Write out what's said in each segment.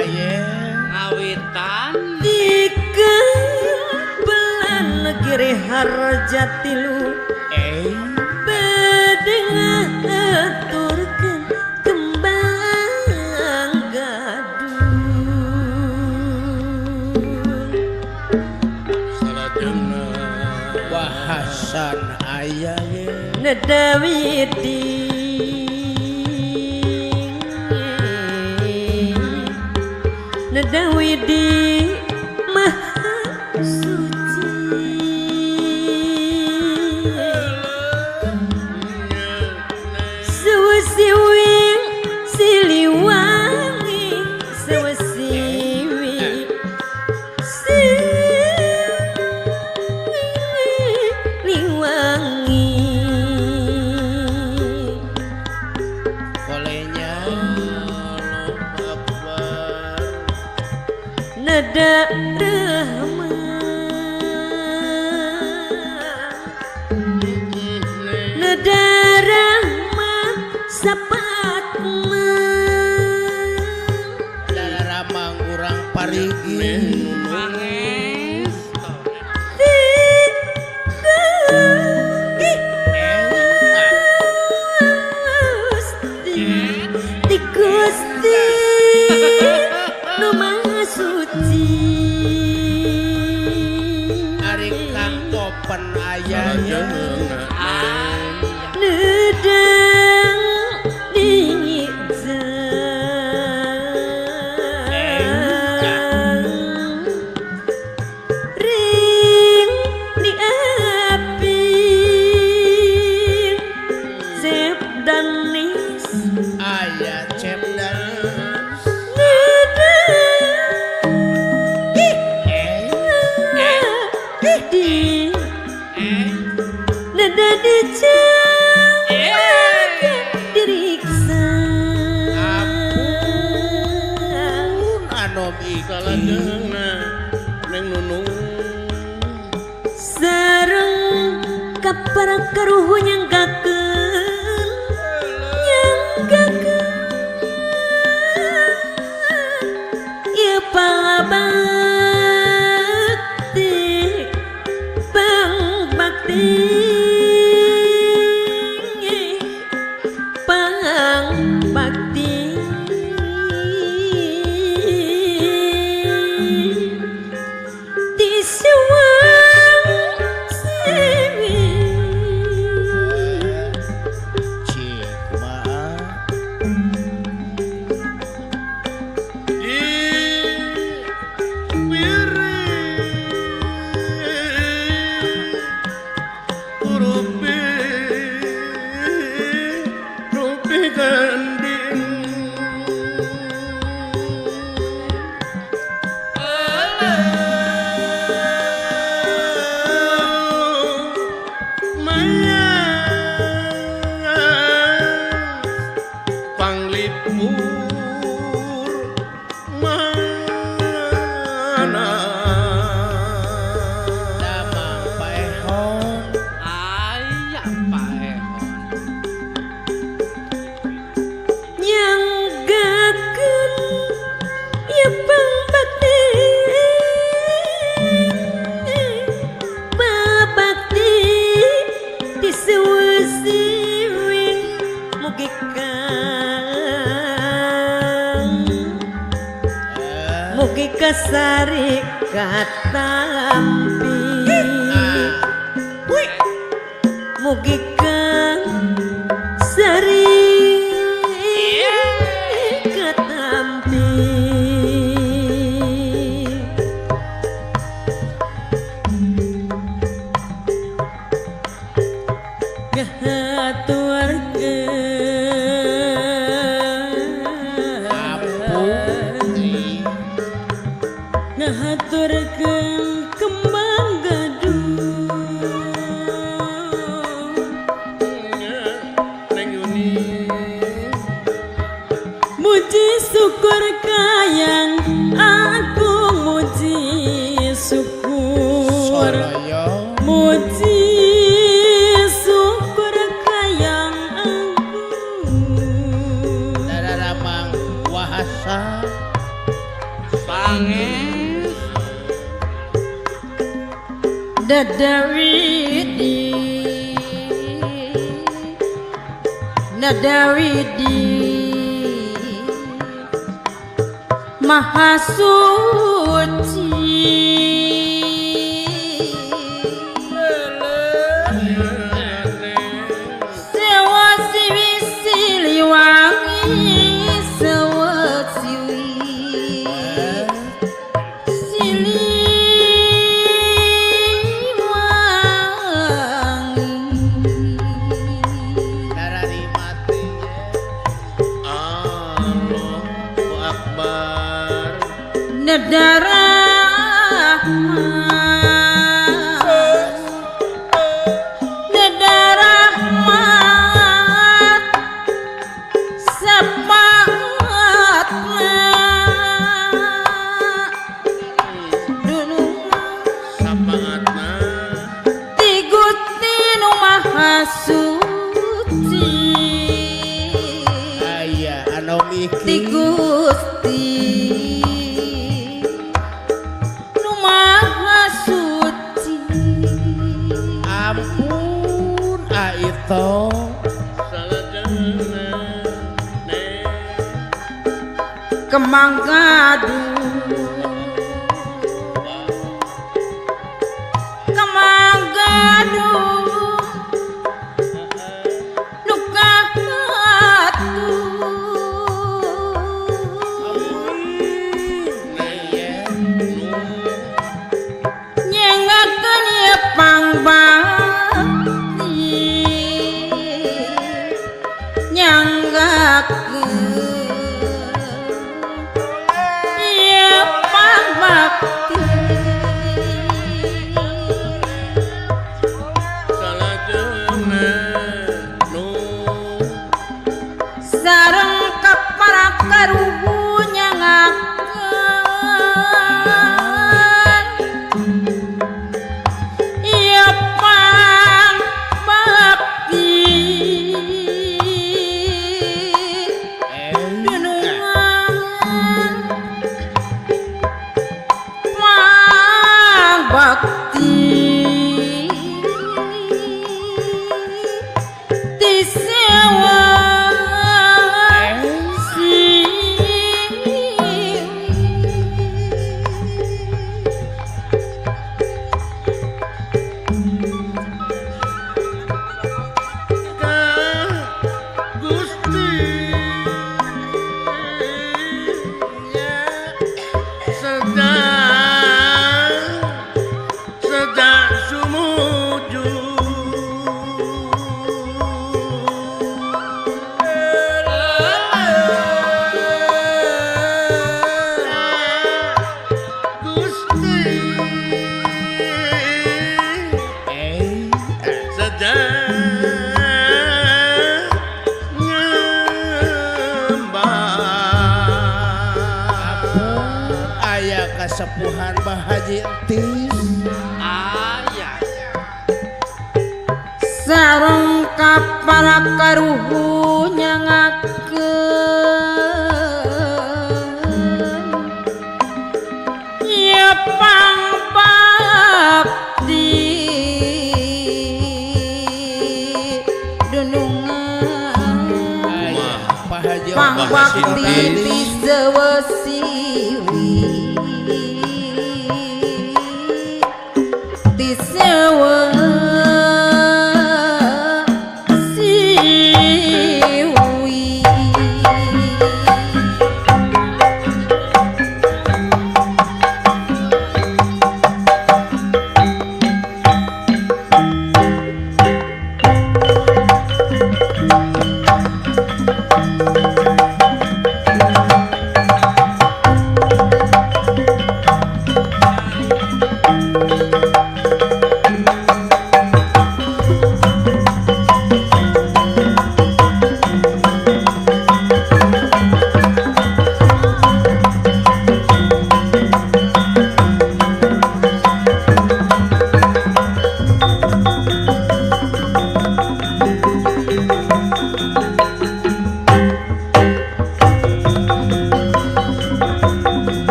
aye ngawitan tiga bulan negeri harjatilu bedengan aturkan kembang gadul salajengna wahasan aya ye nedawiti Nedawidi Maha Suci Sewasiwing Siliwangi Sewasiwing Siliwangi kolenya Nada rahmat Nada rahmat sapatna Nada ramang urang parigi pangestu Di Gusti Nu Maha Suci ari kang topen aya Nedang ring di api Sep dan nis aya cepdan di nada dijaga diriksa anom salajengna neng nunung sareng kapara karuhu nyanggakeun ieu pangabakti pangbakti di sewang sewi Cikma di wiri rupi ganding Maya panglipur mana damang paehon aya paehon nyanggakeun ieu pangbakti babakti di sewasiwing mugi kasari katampi mugi kasari katampi ngahaturkeun kembang gaduh Nadawidi Nadawidi Maha suci Sewa siwi siliwangi Sewa siwi Darari mati Allahu Akbar Nedarah Nedarah semangat Sapaatna Ti Gusti nu Maha Suci aya anu Ti mikir Gusti nu Maha Suci ampun aito salajengna Kemanggadu Kemanggadu Nukahatu Nyengakeun ieu pangbakti Nyanggakeun ieu pangbakti salajengna nu sareng kaparakaruhu nyangakeun ieu pangbakti dunungan pangbakti ti sewa ka Gusti nya sedang sumuju Gusti sedang nyembah aya kasepuhan Bahaji Entis Ayah. sareng kaparakaruhu nyangakeun ieu pangbakti dunungan Bahaji pangbakti ti sewa siwi ti sewa siwi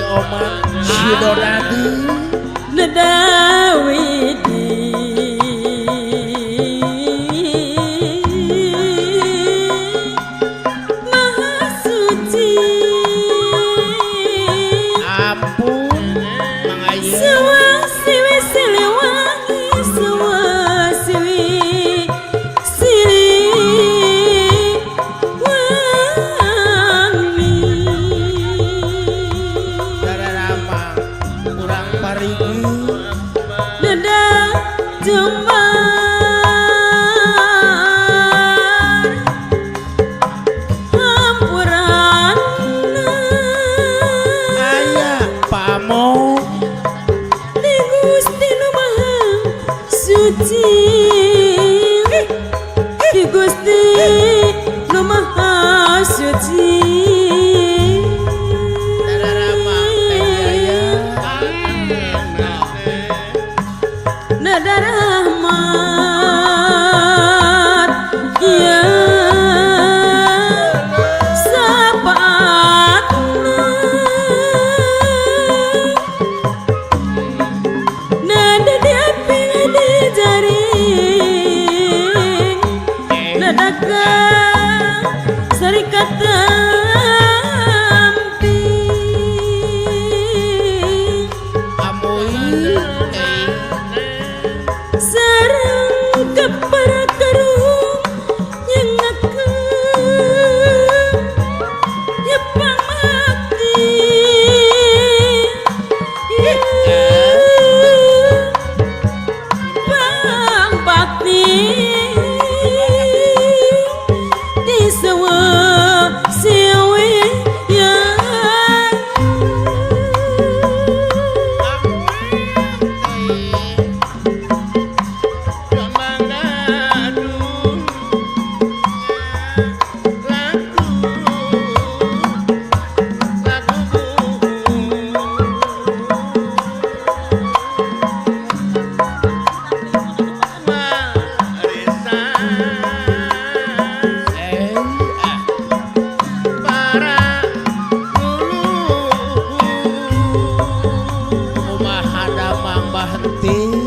Oman Sidoradi Nedawidi Maha suci ampun mangaya Sewa siwi siliwangi Sewa siwi siliwangi dararama kurang parigi Dada jembar Hampurana ayah pamo Di Gusti Nu Maha Suci Di Gusti Nu Maha Suci dararama ayah Nada rahmat Ya sapaatna Nada diaping di jaring Nada ka serikat amping amui Sarang keperkarung yang aku ya pamati ya pambakti di sewa siwi ya Umah hadamang bahti